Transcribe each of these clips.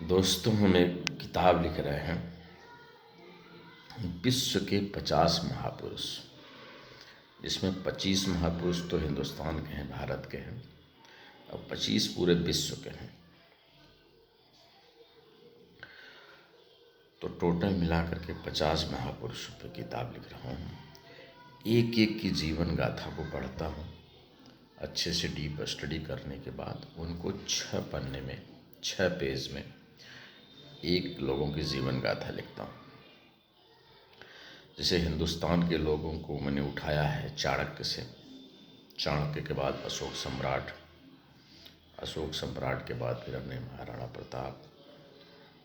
दोस्तों, हम एक किताब लिख रहे हैं, विश्व के 50 महापुरुष। जिसमें 25 महापुरुष तो हिंदुस्तान के हैं, भारत के हैं, और 25 पूरे विश्व के हैं। तो टोटल मिलाकर के 50 महापुरुषों पे किताब लिख रहा हूँ। एक एक की जीवन गाथा को पढ़ता हूँ। अच्छे से डीप स्टडी करने के बाद उनको 6 पन्ने में, 6 पेज में एक लोगों की जीवन गाथा लिखता हूँ। जैसे हिंदुस्तान के लोगों को मैंने उठाया है चाणक्य से, चाणक्य के बाद अशोक सम्राट, अशोक सम्राट के बाद फिर हमने महाराणा प्रताप,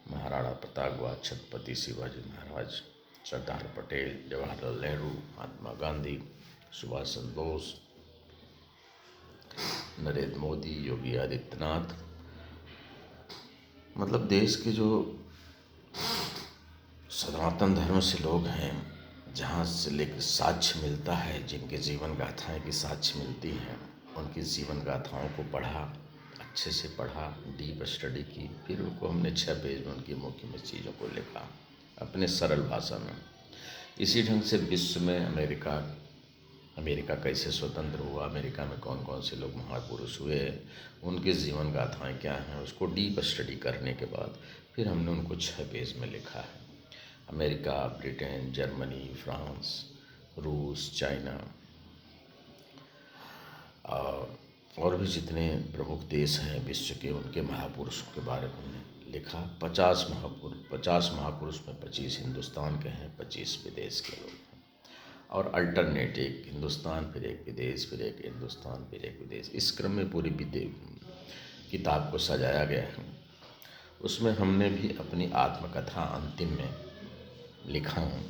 महाराणा प्रताप के बाद छत्रपति शिवाजी महाराज, सरदार पटेल, जवाहरलाल नेहरू, महात्मा गांधी, सुभाष चंद्र बोस, नरेंद्र मोदी, योगी आदित्यनाथ। मतलब देश के जो सनातन धर्म से लोग हैं, जहाँ से लेकर साक्ष्य मिलता है, जिनके जीवन गाथाएं की साक्ष्य मिलती हैं, उनकी जीवन गाथाओं को पढ़ा, अच्छे से पढ़ा, डीप स्टडी की। फिर उनको हमने 6 पेज में उनकी मुख्य में चीज़ों को लिखा अपने सरल भाषा में। इसी ढंग से विश्व में अमेरिका कैसे स्वतंत्र हुआ, अमेरिका में कौन कौन से लोग महापुरुष हुए, उनके जीवन गाथाएं क्या हैं, उसको डीप स्टडी करने के बाद फिर हमने उनको 6 पेज में लिखा है। अमेरिका, ब्रिटेन, जर्मनी, फ्रांस, रूस, चाइना और भी जितने प्रमुख देश हैं विश्व के, उनके महापुरुषों के बारे में हमने लिखा। 50 महापुरुष में 25 हिंदुस्तान के हैं, 25 विदेश के लोग हैं। और अल्टरनेट, एक हिंदुस्तान फिर एक विदेश, फिर एक हिंदुस्तान फिर एक विदेश, इस क्रम में पूरी किताब को सजाया गया है। उसमें हमने भी अपनी आत्मकथा अंतिम में लिखा हूँ।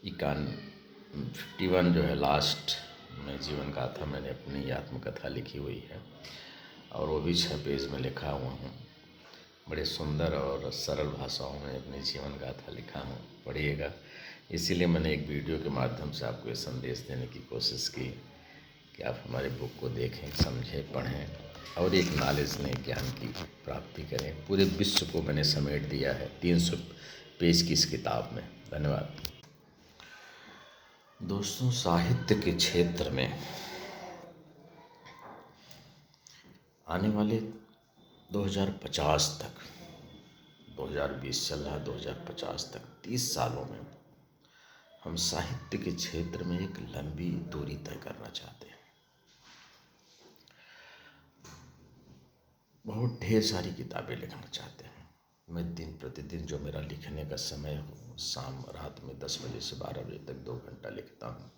51 जो है लास्ट में जीवन गाथा, मैंने अपनी आत्मकथा लिखी हुई है और वो भी 6 पेज में लिखा हुआ हूँ। बड़े सुंदर और सरल भाषाओं में अपनी जीवन गाथा लिखा हूँ, पढ़िएगा। इसीलिए मैंने एक वीडियो के माध्यम से आपको ये संदेश देने की कोशिश की कि आप हमारे बुक को देखें, समझें, पढ़ें और एक नॉलेज लें, ज्ञान की प्राप्ति करें। पूरे विश्व को मैंने समेट दिया है 300 पेज की इस किताब में। धन्यवाद। दोस्तों, साहित्य के क्षेत्र में आने वाले 2050 तक, 2020 चल रहा, 2050 तक 30 सालों में हम साहित्य के क्षेत्र में एक लंबी दूरी तय करना चाहते हैं। बहुत ढेर सारी किताबें लिखना चाहते हैं। मैं दिन प्रतिदिन जो मेरा लिखने का समय हो, शाम रात में 10 बजे से 12 बजे तक 2 घंटा लिखता हूँ।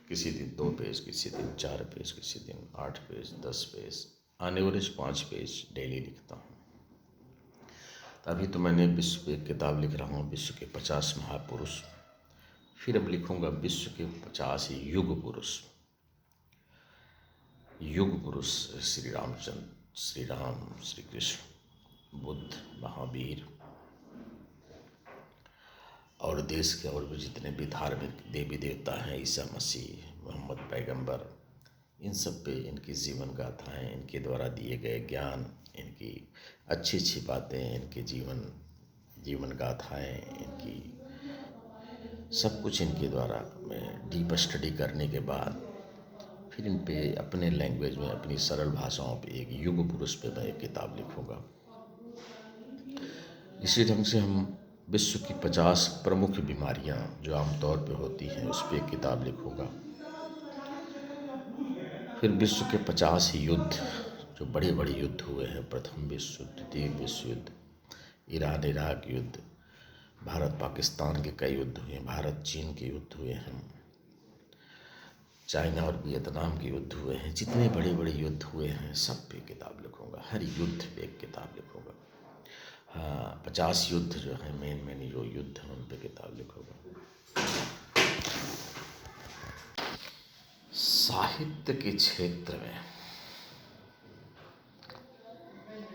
किसी दिन 2 पेज, किसी दिन 4 पेज, किसी दिन 8 page, 10 page, on average 5 page daily लिखता हूँ। अभी तो मैंने विश्व पे एक किताब लिख रहा हूँ, विश्व के 50 महापुरुष। फिर अब लिखूँगा विश्व के 50 युग पुरुष। युग पुरुष श्री रामचंद्र, श्री राम, श्री कृष्ण, बुद्ध, महावीर और देश के और भी जितने भी धार्मिक देवी देवता हैं, ईसा मसीह, मोहम्मद पैगंबर, इन सब पे इनकी जीवन गाथाएं, इनके द्वारा दिए गए ज्ञान, इनकी अच्छी अच्छी बातें, इनके जीवन गाथाएं, इनकी सब कुछ इनके द्वारा मैं डीप स्टडी करने के बाद फिर इन पे अपने लैंग्वेज में, अपनी सरल भाषाओं पे एक युग पुरुष पे मैं एक किताब लिखूँगा। इसी ढंग से हम विश्व की 50 प्रमुख बीमारियां जो आमतौर पे होती हैं, उस पर एक किताब लिखूँगा। फिर विश्व के 50 युद्ध, जो बड़े बड़े युद्ध हुए हैं, प्रथम विश्व युद्ध, द्वितीय विश्व युद्ध, ईरान इराक युद्ध, भारत पाकिस्तान के कई युद्ध हुए, भारत चीन के युद्ध हुए हैं, चाइना और वियतनाम के युद्ध हुए हैं, जितने बड़े बड़े युद्ध हुए हैं सब पे किताब लिखूँगा। हर युद्ध पे एक किताब लिखूँगा। हाँ, 50 युद्ध जो है, मेन जो युद्ध हैं, उन पे किताब लिखूँगा। साहित्य के क्षेत्र में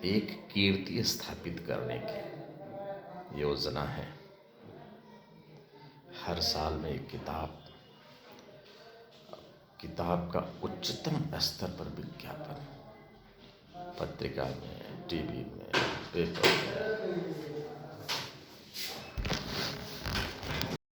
एक कीर्ति स्थापित करने की योजना है। हर साल में एक किताब का उच्चतम स्तर पर विज्ञापन, पत्रिका में, टीवी में, पेपर